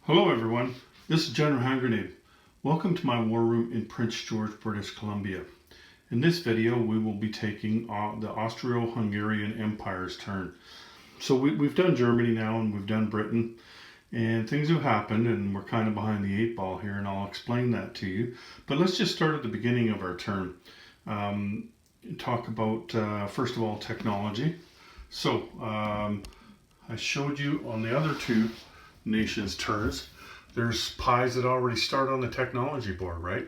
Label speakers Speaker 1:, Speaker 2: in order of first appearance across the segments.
Speaker 1: Hello everyone, this is General Hungary. Welcome to my war room in Prince George, British Columbia. In this video we will be taking the Austro-Hungarian Empire's turn. So we've done Germany now and we've done Britain, and things have happened and we're kind of behind the eight ball here, and I'll explain that to you. But let's just start at the beginning of our turn. Talk about first of all technology. So I showed you on the other two nations' turns, there's pies that already start on the technology board, right?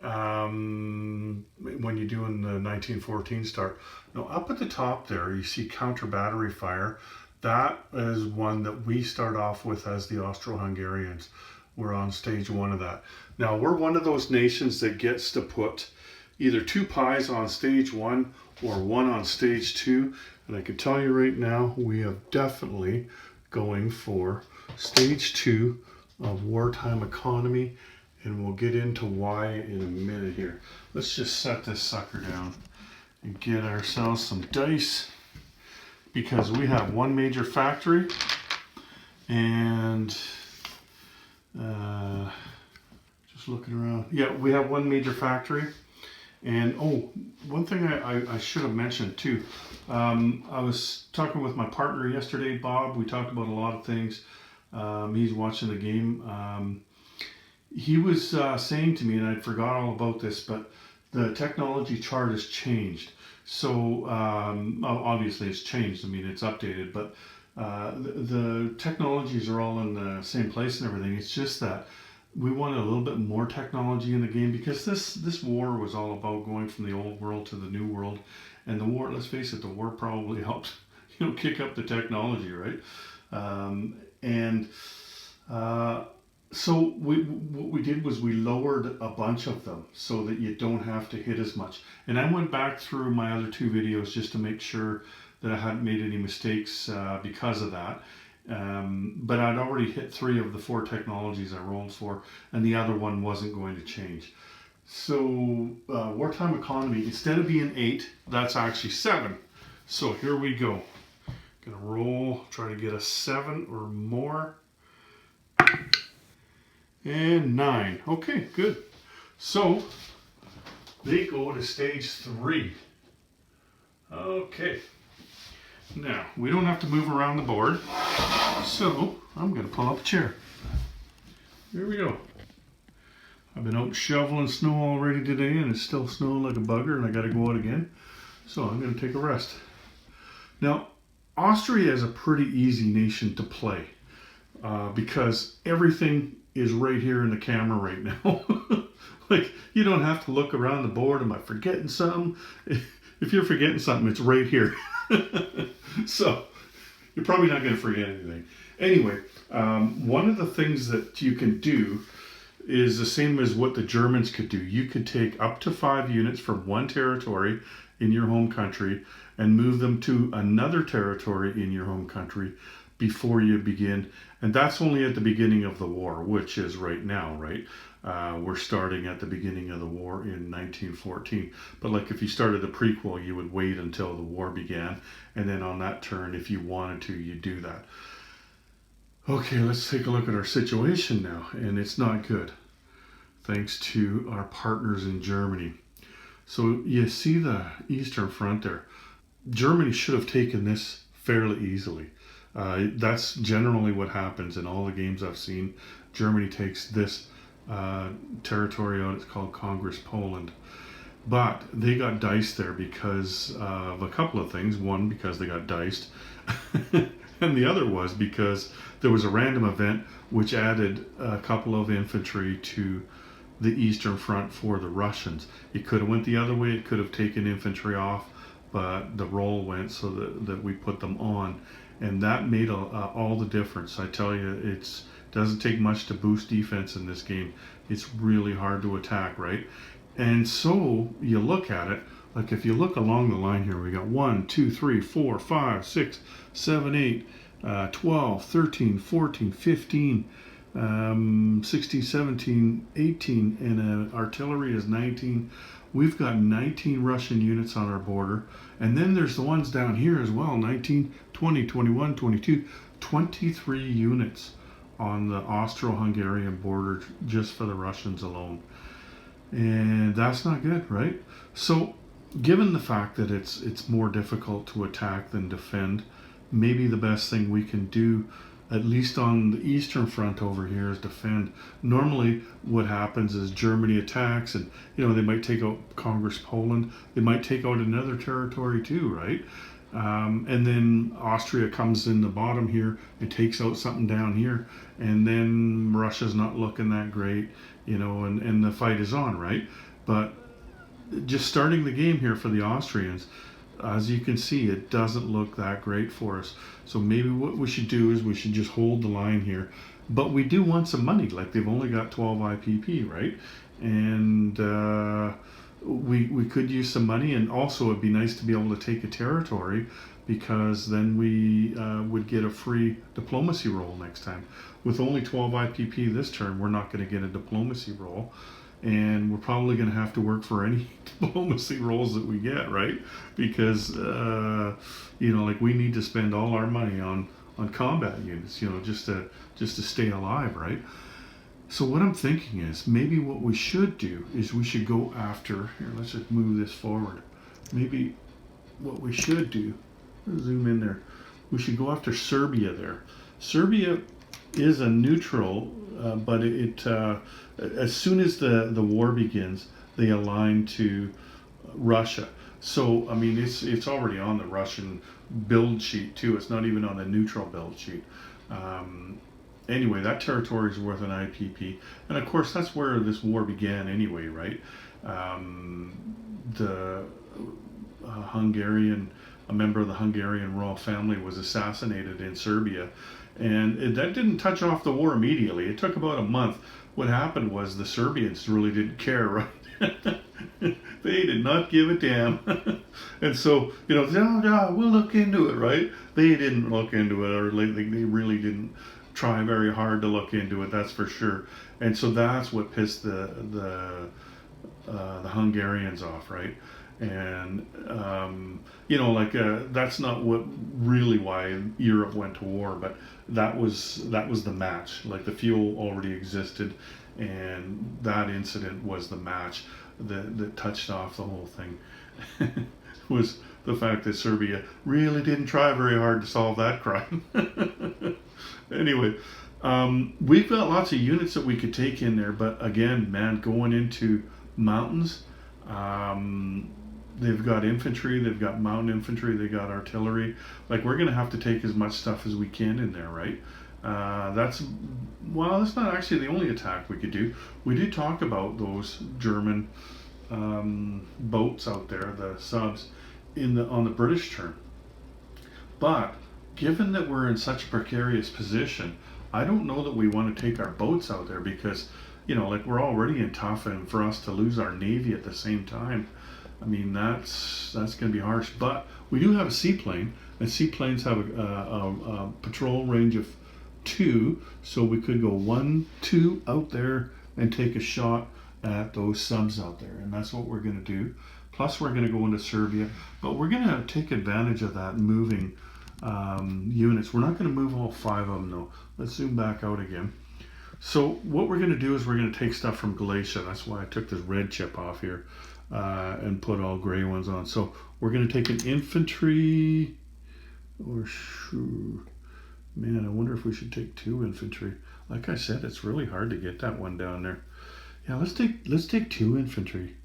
Speaker 1: When you do in the 1914 start. Now up at the top there, you see counter battery fire. That is one that we start off with as the Austro-Hungarians. We're on stage one of that. Now we're one of those nations that gets to put either two pies on stage one or one on stage two. And I can tell you right now, we are definitely going for stage two of wartime economy, and we'll get into why in a minute here. Let's just set this sucker down and get ourselves some dice, because we have one major factory and just looking around. Yeah, we have one major factory. And oh, one thing I should have mentioned too. I was talking with my partner yesterday, Bob. We talked about a lot of things. He's watching the game. He was saying to me, and I forgot all about this, but the technology chart has changed. So obviously it's changed. I mean, it's updated, but the technologies are all in the same place and everything. It's just that we wanted a little bit more technology in the game, because this war was all about going from the old world to the new world. And the war, let's face it, the war probably helped, kick up the technology, right? So what we did was we lowered a bunch of them so that you don't have to hit as much. And I went back through my other two videos just to make sure that I hadn't made any mistakes because of that. But I'd already hit 3 of the 4 technologies I rolled for, and the other one wasn't going to change. So wartime economy, instead of being 8, that's actually 7. So here we go. Gonna roll, try to get a 7 or more. And 9. Okay, good. So they go to stage 3. Okay. Now, we don't have to move around the board, so I'm going to pull up a chair. Here we go. I've been out shoveling snow already today, and it's still snowing like a bugger, and I got to go out again. So I'm going to take a rest. Now, Austria is a pretty easy nation to play because everything is right here in the camera right now. Like, you don't have to look around the board. Am I forgetting something? If you're forgetting something, it's right here. So you're probably not going to forget anything. Anyway, one of the things that you can do is the same as what the Germans could do. You could take up to 5 units from one territory in your home country and move them to another territory in your home country before you begin. And that's only at the beginning of the war, which is right now, right? We're starting at the beginning of the war in 1914. But like if you started the prequel, you would wait until the war began. And then on that turn, if you wanted to, you do that. Okay, let's take a look at our situation now. And it's not good, thanks to our partners in Germany. So you see the Eastern Front there. Germany should have taken this fairly easily. That's generally what happens in all the games I've seen. Germany takes this territory out. It's called Congress Poland. But they got diced there because of a couple of things. One, because they got diced. And the other was because there was a random event which added a couple of infantry to the Eastern Front for the Russians. It could have went the other way. It could have taken infantry off, but the roll went so that we put them on. And that made all the difference. I tell you, it doesn't take much to boost defense in this game. It's really hard to attack, right? And so you look at it, like if you look along the line here, we got 1, 2, 3, 4, 5, 6, 7, 8, 12, 13, 14, 15, 16, 17, 18, and artillery is 19. We've got 19 Russian units on our border. And then there's the ones down here as well, 19, 20, 21, 22, 23 units on the Austro-Hungarian border just for the Russians alone. And that's not good, right? So, given the fact that it's more difficult to attack than defend, maybe the best thing we can do, at least on the eastern front over here, is defend. Normally, what happens is Germany attacks, and they might take out Congress Poland. They might take out another territory too, right? And then Austria comes in the bottom here and takes out something down here, and then Russia's not looking that great, and the fight is on, right? But just starting the game here for the Austrians, as you can see, it doesn't look that great for us. So maybe what we should do is we should just hold the line here. But we do want some money. Like, they've only got 12 IPP, right? And we could use some money. And also, it'd be nice to be able to take a territory, because then we would get a free diplomacy roll next time. With only 12 IPP this turn, we're not going to get a diplomacy roll. And we're probably going to have to work for any diplomacy roles that we get, right? Because like, we need to spend all our money on combat units, just to stay alive, right? So what I'm thinking is, maybe what we should do is we should go after here. Let's just move this forward. Maybe what we should do, zoom in there. We should go after Serbia there. Serbia is a neutral, but as soon as the war begins, they align to Russia. So, I mean, it's already on the Russian build sheet too. It's not even on the neutral build sheet. Anyway, that territory is worth an IPP, and of course that's where this war began anyway, right? The a member of the Hungarian royal family was assassinated in Serbia, and that didn't touch off the war immediately. It took about a month. What happened was the Serbians really didn't care, right? They did not give a damn. And so, no, we'll look into it, right? They didn't look into it, or they really didn't try very hard to look into it, that's for sure. And so that's what pissed the Hungarians off, right? And that's not what really why Europe went to war, but that was the match. Like, the fuel already existed, and that incident was the match that touched off the whole thing. Was the fact that Serbia really didn't try very hard to solve that crime. Anyway, we've got lots of units that we could take in there, but again, man, going into mountains, they've got infantry, they've got mountain infantry, they got artillery. Like, we're going to have to take as much stuff as we can in there, right? That's not actually the only attack we could do. We did talk about those German boats out there, the subs, on the British turn. But given that we're in such a precarious position, I don't know that we want to take our boats out there, because we're already in tough, and for us to lose our navy at the same time, I mean, that's going to be harsh. But we do have a seaplane, and seaplanes have a patrol range of 2, so we could go 1, 2 out there and take a shot at those subs out there, and that's what we're going to do. Plus, we're going to go into Serbia, but we're going to take advantage of that moving units. We're not going to move all 5 of them though. Let's zoom back out again. So what we're going to do is we're going to take stuff from Galatia. That's why I took this red chip off here and put all gray ones on. So we're going to take an infantry, or sure. Man, I wonder if we should take 2 infantry. Like I said, it's really hard to get that one down there. Yeah, let's take 2 infantry.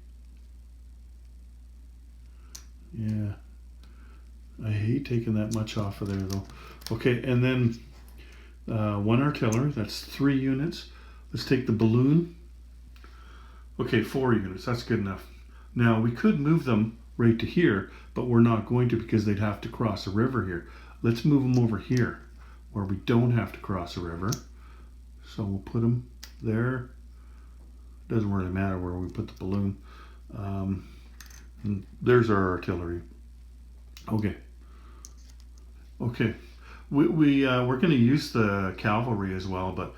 Speaker 1: Yeah. I hate taking that much off of there though. Okay, and then 1 artillery, that's 3 units. Let's take the balloon. Okay, 4 units, that's good enough. Now, we could move them right to here, but we're not going to, because they'd have to cross a river here. Let's move them over here, where we don't have to cross a river. So we'll put them there. Doesn't really matter where we put the balloon. And there's our artillery. Okay. We're going to use the cavalry as well, but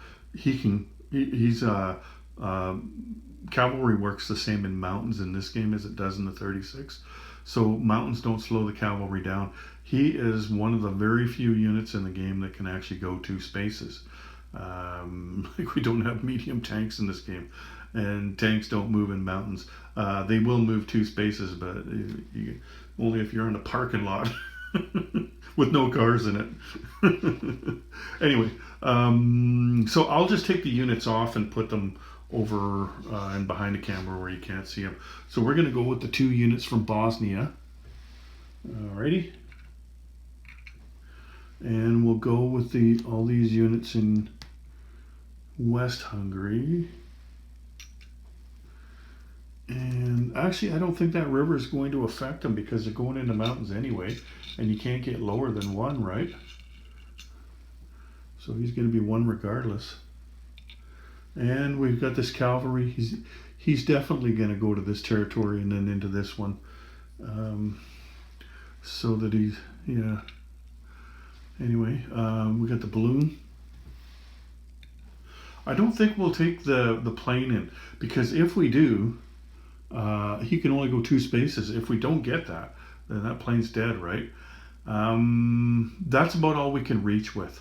Speaker 1: cavalry works the same in mountains in this game as it does in the 36. So mountains don't slow the cavalry down. He is one of the very few units in the game that can actually go 2 spaces. Like we don't have medium tanks in this game, and tanks don't move in mountains. They will move 2 spaces, but only if you're in a parking lot with no cars in it. Anyway, so I'll just take the units off and put them over and behind the camera where you can't see them. So we're going to go with the 2 units from Bosnia. Alrighty. And we'll go with all these units in West Hungary. And actually, I don't think that river is going to affect them because they're going into mountains anyway, and you can't get lower than 1, right? So he's going to be 1 regardless. And we've got this cavalry. He's definitely going to go to this territory and then into this one, so that he's, yeah. Anyway, we got the balloon. I don't think we'll take the plane in, because if we do, he can only go 2 spaces. If we don't get that, then that plane's dead, right? That's about all we can reach with.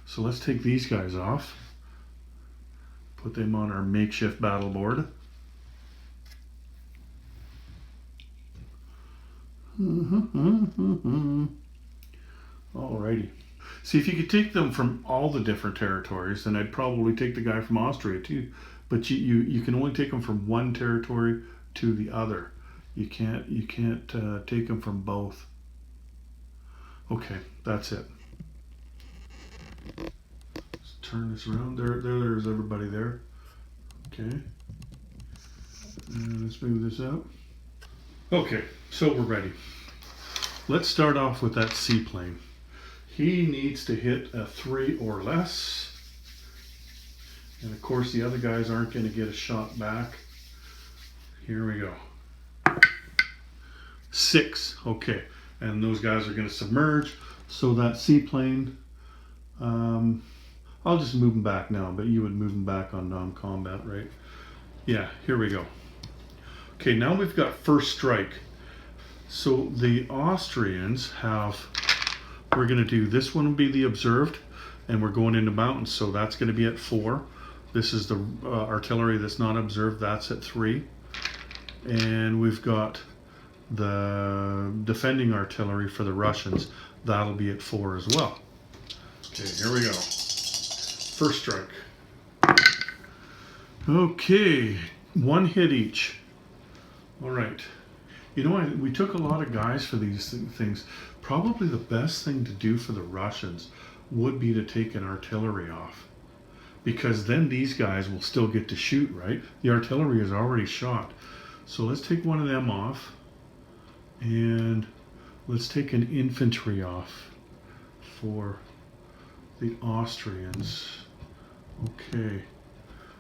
Speaker 1: So let's take these guys off. Put them on our makeshift battle board. Alrighty. See, if you could take them from all the different territories, then I'd probably take the guy from Austria too. But you can only take them from one territory to the other. You can't take them from both. Okay, that's it. Let's turn this around. There's everybody there. Okay. And let's move this out. Okay, so we're ready. Let's start off with that seaplane. He needs to hit a 3 or less. And of course the other guys aren't going to get a shot back. Here we go. 6. Okay. And those guys are going to submerge. So that seaplane, I'll just move them back now, but you would move them back on non-combat, right? Yeah, here we go. Okay, now we've got first strike. So the Austrians have, we're going to do, this one will be the observed, and we're going into mountains, so that's going to be at 4. This is the artillery that's not observed, that's at 3. And we've got the defending artillery for the Russians, that'll be at 4 as well. Okay, here we go. First strike. Okay, 1 hit each. All right. You know, we took a lot of guys for these things. Probably the best thing to do for the Russians would be to take an artillery off, because then these guys will still get to shoot, right? The artillery is already shot. So let's take one of them off, and let's take an infantry off for the Austrians. Okay,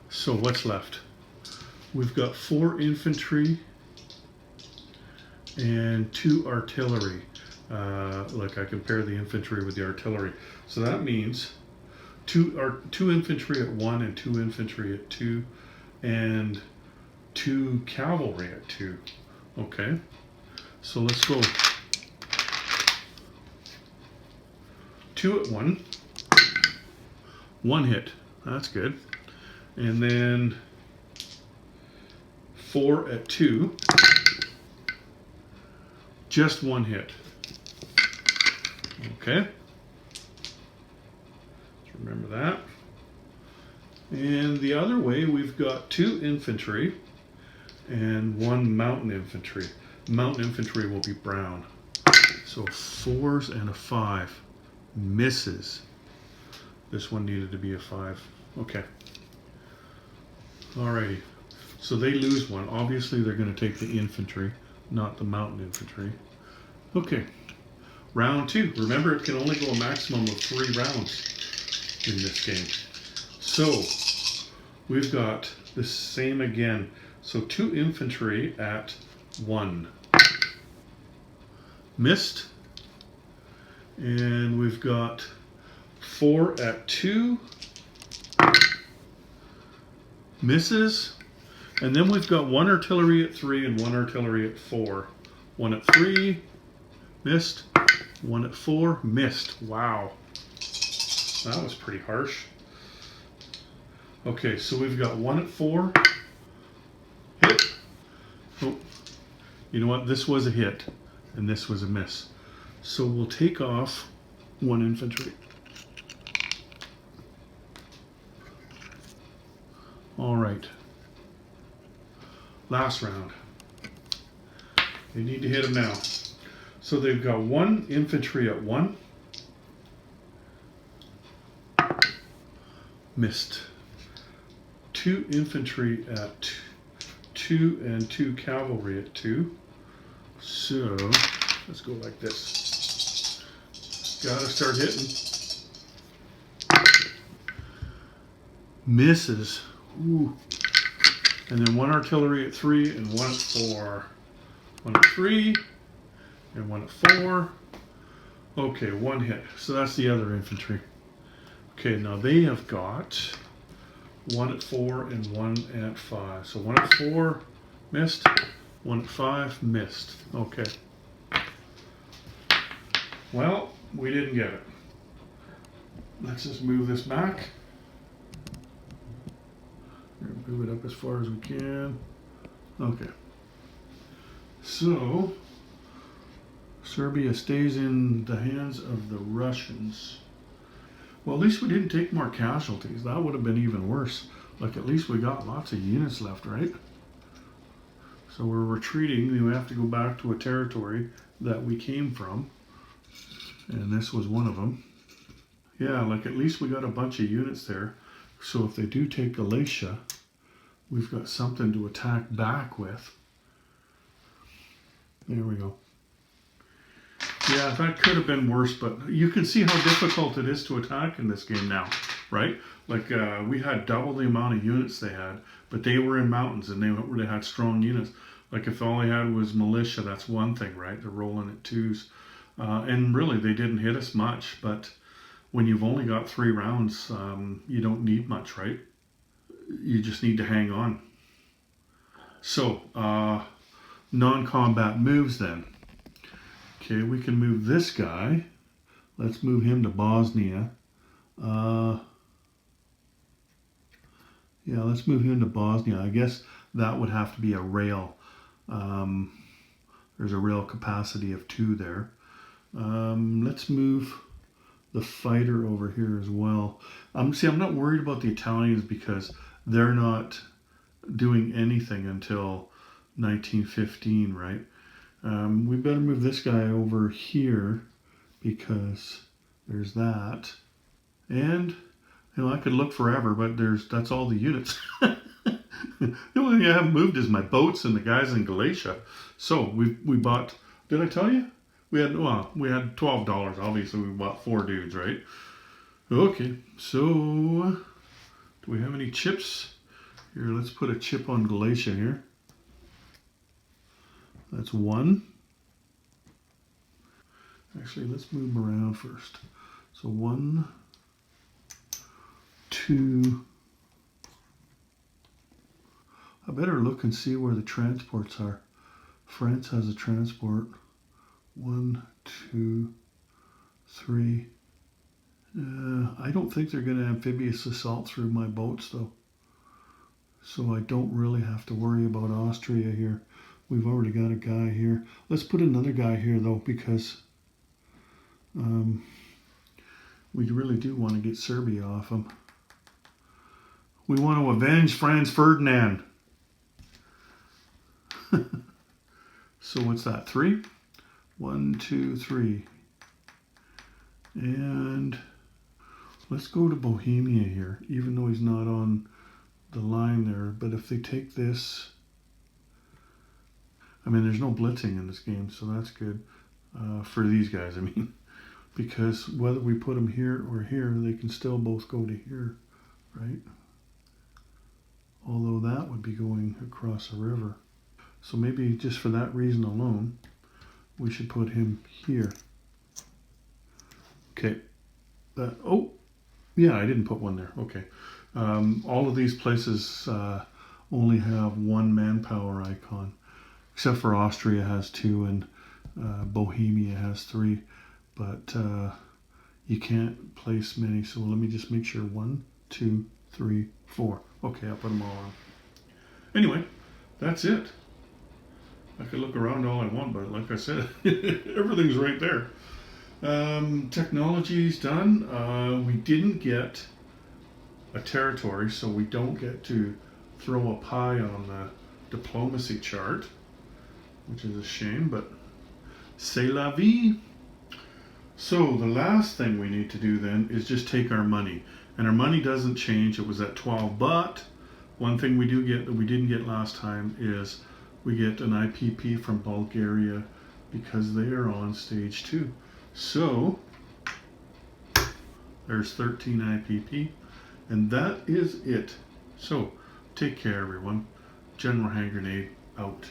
Speaker 1: so what's left? We've got 4 infantry and 2 artillery. Like I compare the infantry with the artillery. So that means 2 infantry at 1 and 2 infantry at 2 and 2 cavalry at 2. Okay, so let's go 2 at 1. 1 hit. That's good. And then 4 at 2. Just 1 hit. Okay. Let's remember that. And the other way, we've got 2 infantry and 1 mountain infantry. Mountain infantry will be brown. So 4s and a 5. Misses. This one needed to be a 5. Okay. Alrighty. So they lose 1. Obviously they're going to take the infantry, not the mountain infantry. Okay. Round 2. Remember, it can only go a maximum of 3 rounds in this game. So we've got the same again. So 2 infantry at 1. Missed. And we've got 4 at 2. Misses. And then we've got 1 artillery at 3 and 1 artillery at 4. 1 at 3. Missed. 1 at 4. Missed. Wow. That was pretty harsh. Okay, so we've got 1 at 4. Hit. Oh, you know what? This was a hit, and this was a miss. So we'll take off 1 infantry. All right. Last round. They need to hit them now. So they've got 1 infantry at 1. Missed. 2 infantry at 2 and 2 cavalry at 2. So let's go like this. Gotta start hitting. Misses. Ooh. And then 1 artillery at 3 and 1 at 4. 1 at 3 and 1 at 4. Okay, 1 hit. So that's the other infantry. Okay, now they have got 1 at 4 and 1 at 5. So 1 at 4 missed, 1 at 5 missed. Okay. Well, we didn't get it. Let's just move this back. Move it up as far as we can. Okay. So, Serbia stays in the hands of the Russians. Well, at least we didn't take more casualties. That would have been even worse. Like, at least we got lots of units left, right? So we're retreating. We have to go back to a territory that we came from. And this was one of them. Yeah, like at least we got a bunch of units there. So if they do take Galicia, we've got something to attack back with. There we go. Yeah, that could have been worse, but you can see how difficult it is to attack in this game now, right? Like, we had double the amount of units they had, but they were in mountains and they had strong units. Like, if all they had was militia, that's one thing, right? They're rolling at 2s. And really, they didn't hit us much, but when you've only got 3 rounds, you don't need much, right? You just need to hang on. So, non-combat moves then. Okay, we can move this guy. Let's move him to Bosnia. Yeah, let's move him to Bosnia. I guess that would have to be a rail. There's a rail capacity of 2 there. Let's move the fighter over here as well. See, I'm not worried about the Italians because they're not doing anything until 1915, right? We better move this guy over here because there's that. And, you know, I could look forever, but that's all the units. The only thing I haven't moved is my boats and the guys in Galicia. So we bought, did I tell you? We had $12. Obviously, we bought 4 dudes, right? Okay, so do we have any chips? Here, let's put a chip on Galicia here. That's 1. Actually, let's move them around first. So 1, 2. I better look and see where the transports are. France has a transport. 1, 2, 3. I don't think they're going to amphibious assault through my boats, though. So I don't really have to worry about Austria here. We've already got a guy here. Let's put another guy here, though, because we really do want to get Serbia off him. We want to avenge Franz Ferdinand. So what's that, 3? 1, 2, 3. And let's go to Bohemia here, even though he's not on the line there. But if they take this, I mean, there's no blitzing in this game, so that's good for these guys, I mean. Because whether we put them here or here, they can still both go to here, right? Although that would be going across a river. So maybe just for that reason alone, we should put him here. Okay. Oh, yeah, I didn't put one there. Okay. All of these places only have 1 manpower icon, except for Austria has 2 and Bohemia has 3. But you can't place many. So let me just make sure. 1, 2, 3, 4. Okay, I'll put them all on. Anyway, that's it. I could look around all I want, but like I said, everything's right there. Technology's done. We didn't get a territory, so we don't get to throw a pie on the diplomacy chart, which is a shame, but c'est la vie. So the last thing we need to do then is just take our money. And our money doesn't change. It was at 12, but one thing we do get that we didn't get last time is we get an IPP from Bulgaria because they are on stage 2. So there's 13 IPP, and that is it. So take care, everyone. General Hand Grenade out.